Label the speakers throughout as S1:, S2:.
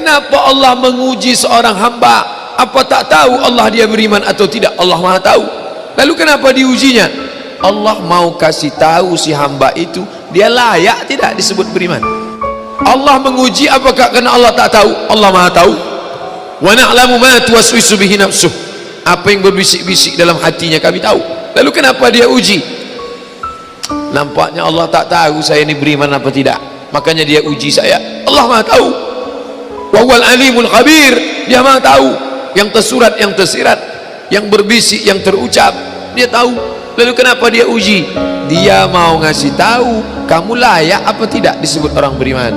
S1: Kenapa Allah menguji seorang hamba? Apa tak tahu Allah dia beriman atau tidak? Allah Maha tahu. Lalu kenapa diujinya? Allah mau kasih tahu si hamba itu dia layak tidak disebut beriman. Allah menguji apakah karena Allah tak tahu? Allah Maha tahu. Wa na'lamu ma tuwaswisu bihi nafsuh. Apa yang berbisik-bisik dalam hatinya kami tahu. Lalu kenapa dia uji? Nampaknya Allah tak tahu saya ini beriman apa tidak, makanya dia uji saya. Allah Maha tahu. Wa huwal alimul khabir. Dia Maha tahu yang tersurat, yang tersirat, yang berbisik, yang terucap, dia tahu. Lalu kenapa dia uji? Dia mau ngasih tahu kamu layak apa tidak disebut orang beriman.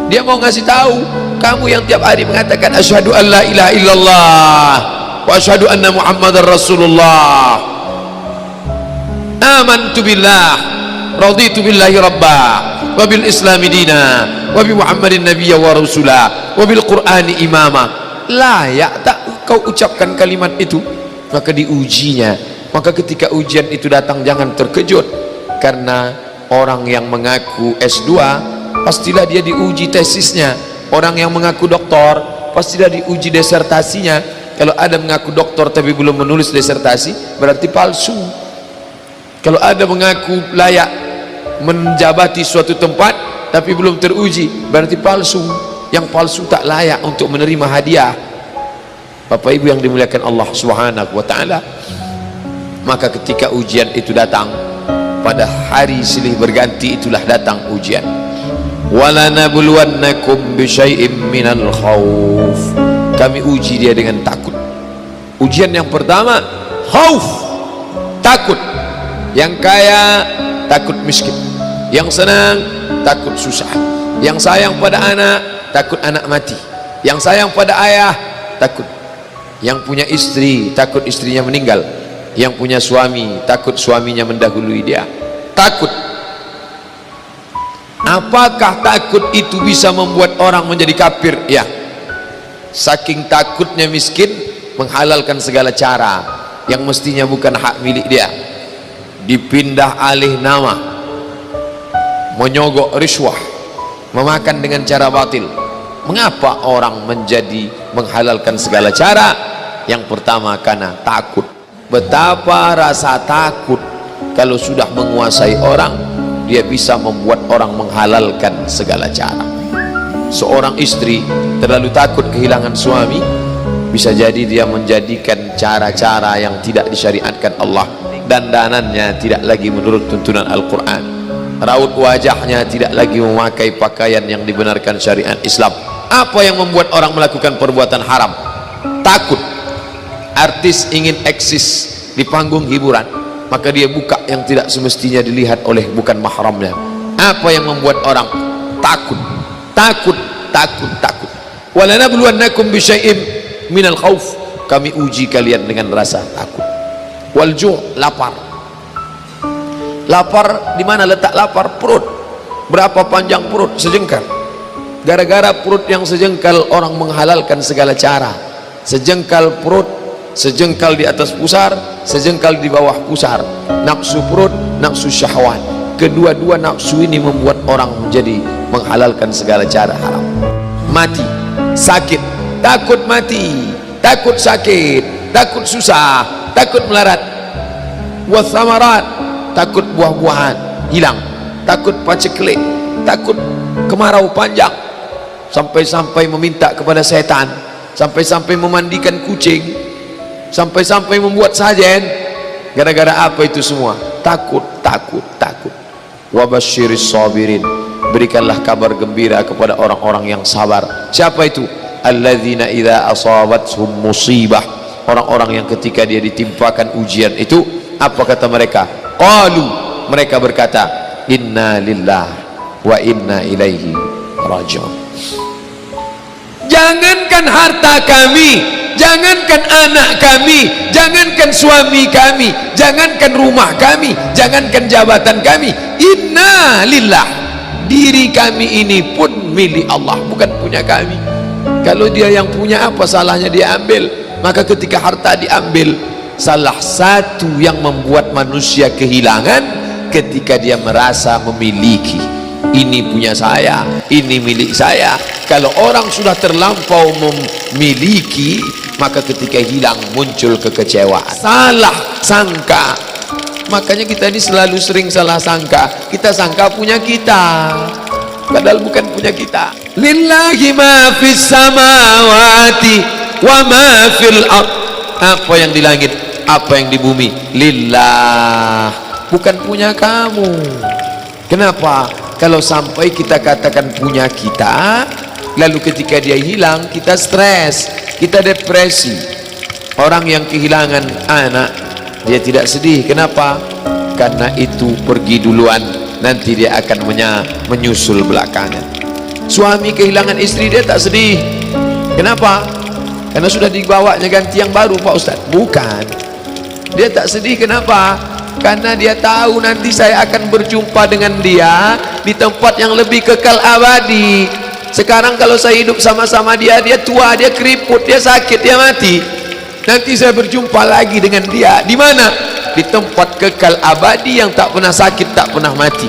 S1: Dia mau ngasih tahu kamu yang tiap hari mengatakan asyhadu an la ilaha illallah wa asyhadu anna muhammadar rasulullah, amantu billah, raditu billahi rabba, wa bil islami dina, wa bi muhammadin nabiyya wa rasulah, wa bil qur'ani imama. Layak tak kau ucapkan kalimat itu? Maka diujinya. Maka ketika ujian itu datang jangan terkejut, karena orang yang mengaku S2 pastilah dia diuji tesisnya. Orang yang mengaku doktor pastilah diuji disertasinya. Kalau ada mengaku doktor tapi belum menulis disertasi berarti palsu. Kalau ada mengaku layak menjabati suatu tempat tapi belum teruji berarti palsu. Yang palsu tak layak untuk menerima hadiah. Bapak Ibu yang dimuliakan Allah Subhanahu wa taala, maka ketika ujian itu datang, pada hari silih berganti itulah datang ujian. Wala nabluwannakum bisyai'im minal khauf. Kami uji dia dengan takut. Ujian yang pertama khauf, takut. Yang kaya takut miskin, yang senang takut susah, yang sayang pada anak takut anak mati, yang sayang pada ayah takut, yang punya istri takut istrinya meninggal, yang punya suami takut suaminya mendahului dia. Takut. Apakah takut itu bisa membuat orang menjadi kafir? Ya, saking takutnya miskin menghalalkan segala cara yang mestinya bukan hak milik dia, dipindah alih nama, menyogok riswah, memakan dengan cara batil. Mengapa orang menjadi menghalalkan segala cara? Yang pertama karena takut. Betapa rasa takut kalau sudah menguasai orang, dia bisa membuat orang menghalalkan segala cara. Seorang istri terlalu takut kehilangan suami, bisa jadi dia menjadikan cara-cara yang tidak disyariatkan Allah. Dandanannya tidak lagi menurut tuntunan Al-Quran, raut wajahnya tidak lagi memakai pakaian yang dibenarkan syariat Islam. Apa yang membuat orang melakukan perbuatan haram? Takut. Artis ingin eksis di panggung hiburan, maka dia buka yang tidak semestinya dilihat oleh bukan mahramnya. Apa yang membuat orang takut? Takut, takut, takut. Walanabluwannakum bisyai'im minal khauf. Kami uji kalian dengan rasa takut. Wal ju', lapar. Lapar, di mana letak lapar? Perut. Berapa panjang perut? Sejengkal. Gara-gara perut yang sejengkal orang menghalalkan segala cara. Sejengkal perut, sejengkal di atas pusar, sejengkal di bawah pusar. Nafsu perut, nafsu syahwat. Kedua-dua nafsu ini membuat orang menjadi menghalalkan segala cara haram. Mati, sakit, takut mati, takut sakit, takut susah, takut melarat. Wathamarat, takut buah-buahan hilang, takut paceklik, takut kemarau panjang, sampai-sampai meminta kepada setan, sampai-sampai memandikan kucing, sampai-sampai membuat sajen. Gara-gara apa itu semua? Takut, takut, takut. Wabasyiris sabirin. Berikanlah kabar gembira kepada orang-orang yang sabar. Siapa itu? Alladzina idza asabathum musibah. Orang-orang yang ketika dia ditimpakan ujian itu, apa kata mereka? Qalu, mereka berkata, inna lillah wa inna ilaihi raji'un. Jangankan harta kami, jangankan anak kami, jangankan suami kami, jangankan rumah kami, jangankan jabatan kami, inna lillah, diri kami ini pun milik Allah, bukan punya kami. Kalau dia yang punya, apa salahnya dia ambil? Maka ketika harta diambil, salah satu yang membuat manusia kehilangan ketika dia merasa memiliki. ini punya saya, ini milik saya. Kalau orang sudah terlampau memiliki, maka ketika hilang muncul kekecewaan, salah sangka. Makanya kita ini selalu sering salah sangka. Kita sangka punya kita, padahal bukan punya kita. Lillahi ma fis samawati wa ma fil ard. Apa yang di langit, apa yang di bumi, lillah, bukan punya kamu. Kenapa? Kalau sampai kita katakan punya kita, lalu ketika dia hilang kita stres, kita depresi. Orang yang kehilangan anak, dia tidak sedih. Kenapa? Karena itu pergi duluan, nanti dia akan menyusul belakangan. Suami kehilangan istri, dia tak sedih. Kenapa? Karena sudah dibawanya ganti yang baru, Pak Ustaz. Bukan, dia tak sedih. Kenapa? Karena dia tahu nanti saya akan berjumpa dengan dia di tempat yang lebih kekal abadi. Sekarang kalau saya hidup sama-sama dia, dia tua, dia keriput, dia sakit, dia mati. Nanti saya berjumpa lagi dengan dia di mana? Di tempat kekal abadi yang tak pernah sakit, tak pernah mati.